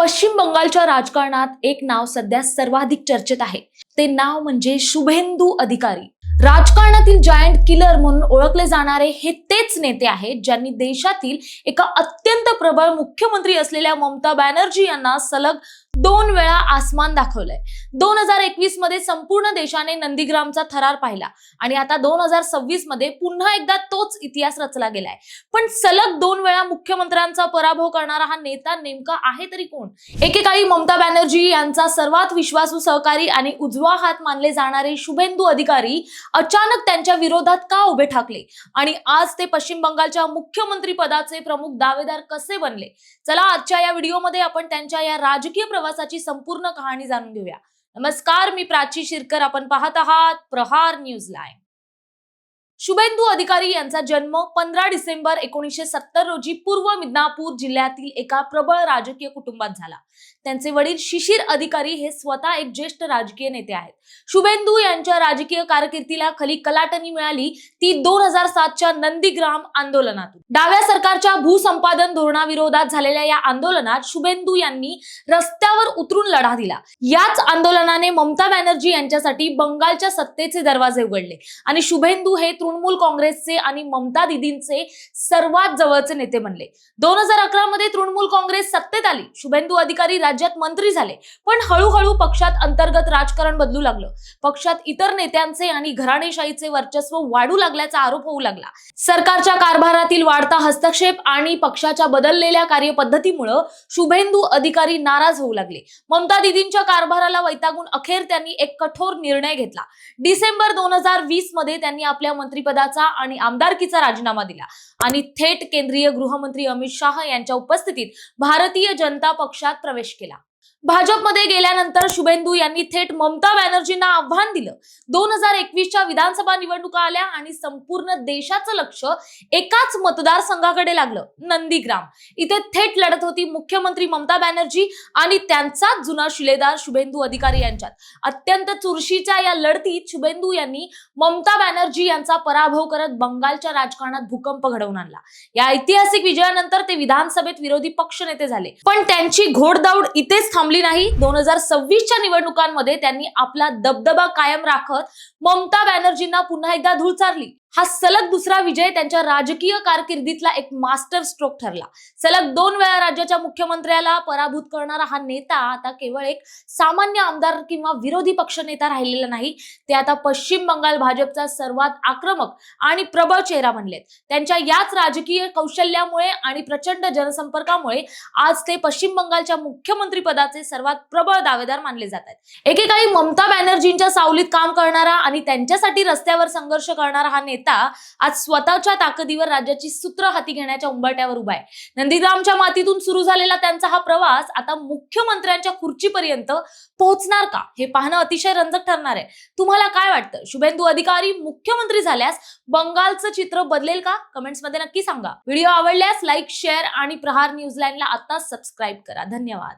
पश्चिम बंगालच्या राजकारणात एक नाव सध्या सर्वाधिक चर्चेत आहे. ते नाव म्हणजे शुभेंदू अधिकारी. राजकारणातील जायंट किलर म्हणून ओळखले जाणारे हे तेच नेते आहेत ज्यांनी देशातील एका अत्यंत प्रबळ मुख्यमंत्री असलेल्या ममता बॅनर्जी यांना सलग 2 वेळा आसमान दाखवलंय. 2021 मध्ये संपूर्ण देशाने नंदीग्रामचा थरार पाहिला आणि आता 2026 मध्ये पुन्हा एकदा तोच इतिहास रचला गेलाय. पण सलग 2 वेळा मुख्यमंत्र्यांचा पराभव करणारा हा नेता नेमका आहे तरी कोण? एकेकाळी ममता बॅनर्जी यांचा सर्वात विश्वासू सहकारी आणि उजवा हात मानले जाणारे शुभेंदू अधिकारी अचानक त्यांच्या विरोधात का उभे ठाकले आणि आज ते पश्चिम बंगालच्या मुख्यमंत्री पदाचे प्रमुख दावेदार कसे बनले? चला आजच्या या व्हिडिओमध्ये आपण त्यांच्या या राजकीय प्रवासाची संपूर्ण कहाणी जाणून घेऊया. नमस्कार, मी प्राची शिरकर. आपण पाहत आहात प्रहार न्यूज लाईव्ह. शुभेंदू अधिकारी यांचा जन्म 15 डिसेंबर 1970 रोजी पूर्व मिदनापूर जिल्ह्यातील एका प्रबळ राजकीय कुटुंबात झाला. त्यांचे वडील शिशिर अधिकारी हे स्वतः एक ज्येष्ठ राजकीय नेते आहेत. शुभेंदू यांच्या राजकीय कारकिर्दीला खरी कलाटणी मिळाली ती 2007च्या नंदीग्राम आंदोलनातून. डाव्या सरकारच्या भूसंपादन धोरणाविरोधात झालेल्या या आंदोलनात शुभेंदू यांनी रस्त्यावर उतरून लढा दिला. याच आंदोलनाने ममता बॅनर्जी यांच्यासाठी बंगालच्या सत्तेचे दरवाजे उघडले आणि शुभेंदू हे तृणमूल काँग्रेसचे आणि ममता दीदींचे सर्वात जवळचे नेते बनले. 2011 मध्ये तृणमूल काँग्रेस सत्तेत आली. शुभेंदू अधिकारी राज्यात मंत्री झाले. पण हळूहळू पक्षात अंतर्गत राजकारण बदलू लागलं. पक्षात इतर नेत्यांचे आणि घराणेशाहीचे वर्चस्व वाढू लागल्याचा आरोप होऊ लागला. सरकारच्या कारभारातील वाढता हस्तक्षेप आणि पक्षाच्या बदललेल्या कार्यपद्धतीमुळे शुभेंदू अधिकारी नाराज होऊ लागले. ममता दीदींच्या कारभाराला वैतागून अखेर त्यांनी एक कठोर निर्णय घेतला. डिसेंबर 2020 मध्ये त्यांनी आपल्या मंत्रिपदाचा आणि आमदारकीचा राजीनामा दिला आणि थेट केंद्रीय गृहमंत्री अमित शाह यांच्या उपस्थितीत भारतीय जनता पक्षात प्रवेश केला. भाजपमध्ये गेल्यानंतर शुभेंदू यांनी थेट ममता बॅनर्जींना आव्हान दिलं. 2021च्या विधानसभा निवडणुका आल्या आणि संपूर्ण देशाचं लक्ष एकाच मतदारसंघाकडे लागलं, नंदीग्राम. इथे थेट लढत होती मुख्यमंत्री ममता बॅनर्जी आणि त्यांचा जुना शिलेदार शुभेंदू अधिकारी यांच्यात. अत्यंत चुरशीच्या या लढतीत शुभेंदू यांनी ममता बॅनर्जी यांचा पराभव करत बंगालच्या राजकारणात भूकंप घडवून आणला. या ऐतिहासिक विजयानंतर ते विधानसभेत विरोधी पक्षनेते झाले. पण त्यांची घोडदौड इथेच थांबली नाही. 2026च्या निवडणुकांमध्ये त्यांनी आपला दबदबा कायम राखत ममता बॅनर्जींना पुन्हा एकदा धूळ चारली. हा सलग दुसरा विजय त्यांच्या राजकीय कारकिर्दीतला एक मास्टर स्ट्रोक ठरला. सलग 2 वेळा राज्याच्या मुख्यमंत्र्याला पराभूत करणारा हा नेता आता केवळ एक सामान्य आमदार किंवा विरोधी पक्षनेता राहिलेला नाही. ते आता पश्चिम बंगाल भाजपचा सर्वात आक्रमक आणि प्रबळ चेहरा बनलेत. त्यांच्या याच राजकीय कौशल्यामुळे आणि प्रचंड जनसंपर्कामुळे आज ते पश्चिम बंगालच्या मुख्यमंत्री पदाचे सर्वात प्रबळ दावेदार मानले जातात. एकेकाळी ममता बॅनर्जींच्या सावलीत काम करणारा आणि त्यांच्यासाठी रस्त्यावर संघर्ष करणारा हा नेता आज स्वतःच्या ताकदीवर राज्याची सूत्र हाती घेण्याच्या उंबरठ्यावर उभा आहे. नंदीग्रामच्या मातीतून सुरू झालेला त्यांचा हा प्रवास आता मुख्यमंत्र्यांच्या खुर्चीपर्यंत पोहोचणार का, हे पाहणं अतिशय रंजक ठरणार आहे. तुम्हाला काय वाटतं? शुभेंदू अधिकारी मुख्यमंत्री झाल्यास बंगालचं चित्र बदलेल का? कमेंट्स मध्ये नक्की सांगा. व्हिडिओ आवडल्यास लाईक, शेअर आणि प्रहार न्यूज लाईनला आता सबस्क्राईब करा. धन्यवाद.